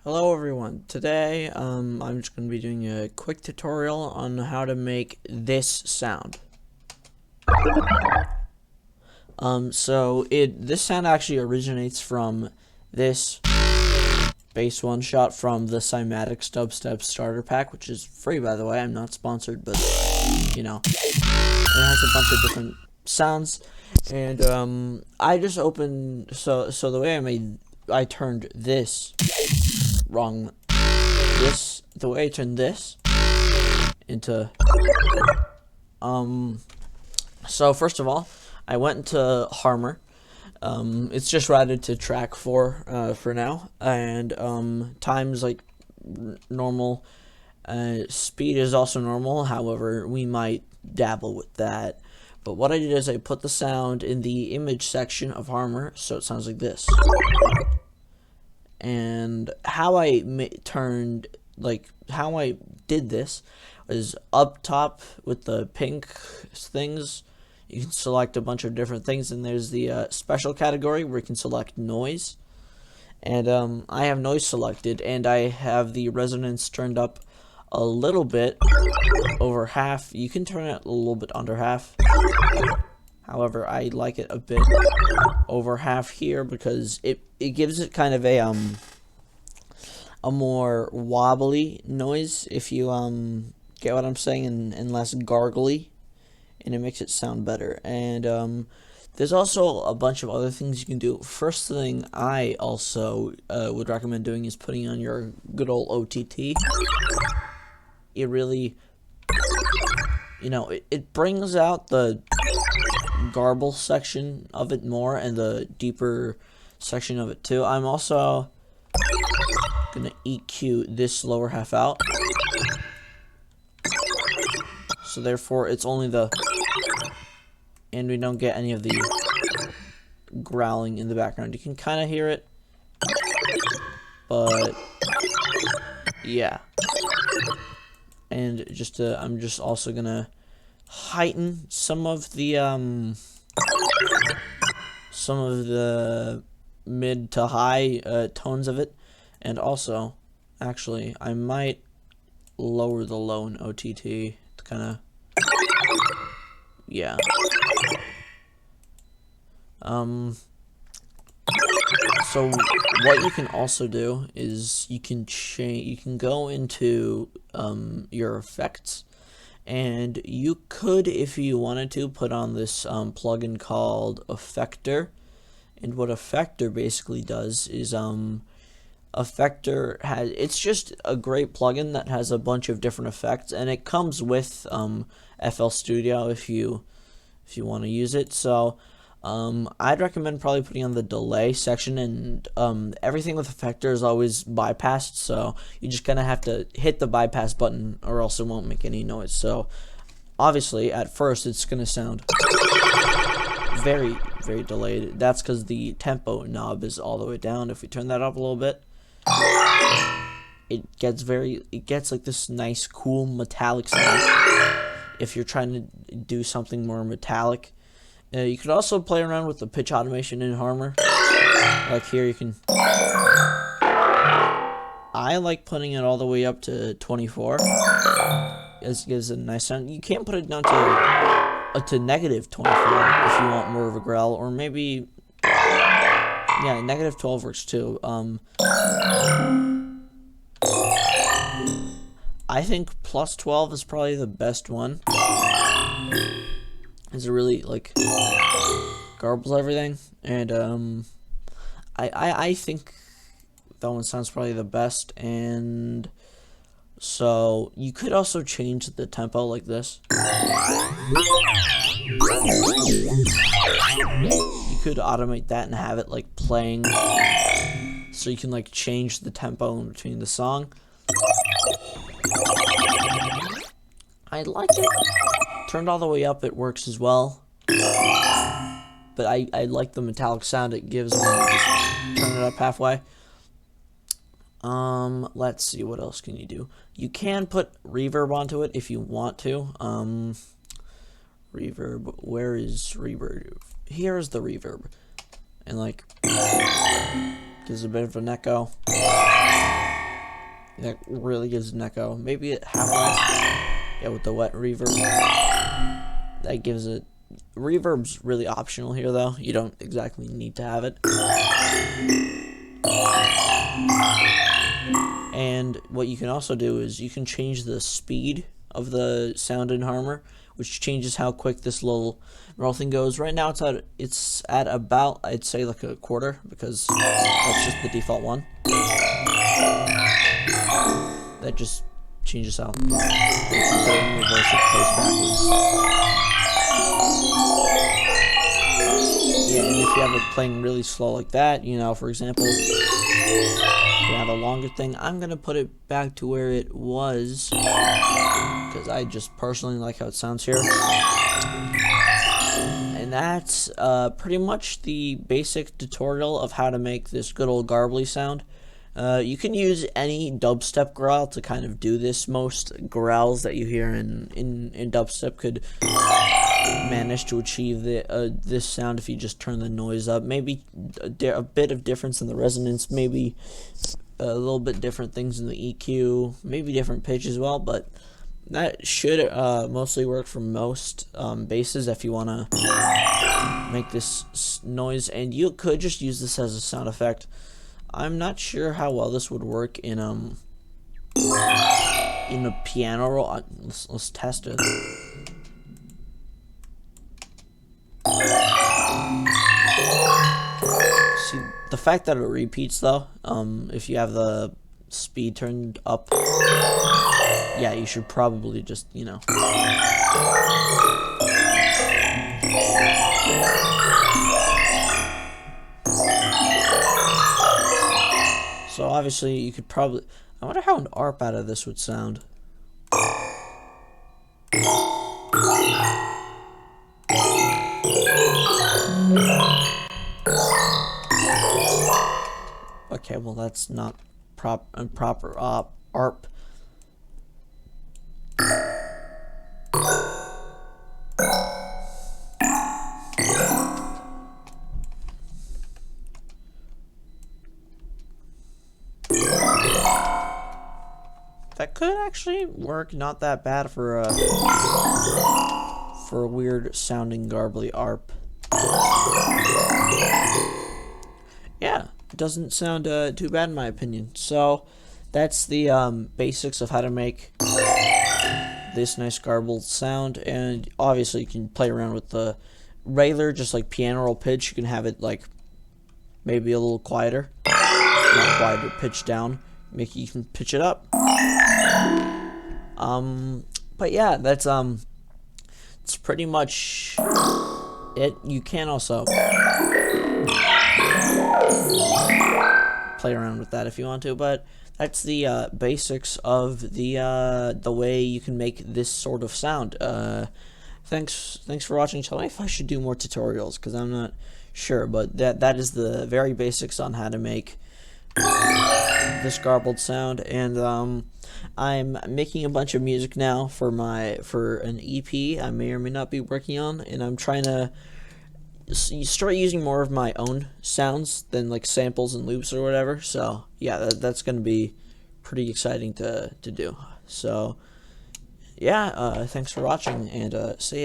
Hello everyone. Today I'm just going to be doing a quick tutorial on how to make this sound. This sound actually originates from this bass one shot from the Cymatics Dubstep starter pack, which is free, by the way. I'm not sponsored, but you know, it has a bunch of different sounds. And I just opened so the way I turned this wrong. The way I turned this into so first of all, I went into Harmor. It's just routed to track 4 for now, and time's like normal. Speed is also normal. However, we might dabble with that. But what I did is I put the sound in the image section of Harmor, so it sounds like this. And how I did this was up top with the pink things. You can select a bunch of different things, and there's the special category where you can select noise. And I have noise selected, and I have the resonance turned up a little bit over half. You can turn it a little bit under half. However, I like it a bit over half here because it gives it kind of a more wobbly noise, if you get what I'm saying, and less gargly, and it makes it sound better. And there's also a bunch of other things you can do. First thing I also would recommend doing is putting on your good old OTT. It really, it brings out the garble section of it more and the deeper section of it too. I'm also gonna EQ this lower half out, so therefore it's only and we don't get any of the growling in the background. You can kind of hear it, but yeah. And I'm just also gonna heighten some of the mid to high tones of it, and also actually I might lower the low in OTT to kind of so what you can also do is you can go into your effects, and you could, if you wanted to, put on this plugin called Effector. And what Effector basically does is it's just a great plugin that has a bunch of different effects, and it comes with FL Studio if you want to use it. So I'd recommend probably putting on the delay section, and everything with Effector is always bypassed, so you just kind of have to hit the bypass button or else it won't make any noise. So obviously at first it's going to sound very, very delayed. That's because the tempo knob is all the way down. If we turn that up a little bit, it gets like this nice cool metallic sound if you're trying to do something more metallic. You could also play around with the pitch automation in Harmor. Like here you can, I like putting it all the way up to 24. It gives a nice sound. You can't put it down to negative 24 if you want more of a growl, or maybe, yeah, negative 12 works too. I think plus 12 is probably the best one. It really garbles everything, and I think that one sounds probably the best. And so you could also change the tempo like this. You could automate that and have it like playing, so you can like change the tempo in between the song. I like it turned all the way up. It works as well, but I like the metallic sound it gives when you just turn it up halfway. Let's see, what else can you do? You can put reverb onto it if you want to. Reverb, where is reverb? Here's the reverb, and gives a bit of an echo. And you could also change the tempo. You could change the tempo. You could automate that and have it like playing, so you can like change the tempo in between the song. I like it turned all the way up. It works as well, but I like the metallic sound it gives when you just turn it up halfway. Let's see, what else can you do? You can put reverb onto it if you want to. Reverb, where is reverb? Here's the reverb, and that really gives an echo. Maybe it halfway. Yeah, with the wet reverb. That gives it. Reverb's really optional here, though. You don't exactly need to have it. And what you can also do is you can change the speed of the sound in Harmor, which changes how quick this little roll thing goes. Right now it's at about, I'd say, like a quarter, because that's just the default one. That just changes how. If you put it in reverse, it plays backwards. Yeah, and if you have it playing really slow like that, you know, for example, if you have a longer thing, I'm gonna put it back to where it was, because I just personally like how it sounds here. And that's pretty much the basic tutorial of how to make this good old Gargle-y sound. You can use any dubstep growl to kind of do this. Most growls that you hear in dubstep could manage to achieve this sound if you just turn the noise up. Maybe a bit of difference in the resonance, maybe a little bit different things in the EQ, maybe different pitch as well, but that should mostly work for most basses if you want to make this noise. And you could just use this as a sound effect. I'm not sure how well this would work in a piano roll. Let's test it. See, the fact that it repeats though, if you have the speed turned up, yeah, you should probably just, you know. So obviously you could probably, I wonder how an ARP out of this would sound. Okay, well that's not proper ARP. That could actually work, not that bad for a weird sounding Gargle-y ARP. Yeah, it doesn't sound too bad in my opinion. So that's the basics of how to make this nice garbled sound. And obviously you can play around with the regular, just like piano roll pitch. You can have it like maybe a little quieter, not quieter, pitch down. You can pitch it up. But yeah, that's it's pretty much it. You can also play around with that if you want to, but that's the basics of the way you can make this sort of sound. Thanks for watching. Tell me if I should do more tutorials, because I'm not sure, but that is the very basics on how to make this garbled sound. And I'm making a bunch of music now for an EP I may or may not be working on, and I'm trying to start using more of my own sounds than like samples and loops or whatever. So yeah, that's gonna be pretty exciting to do. So yeah, thanks for watching, and see ya.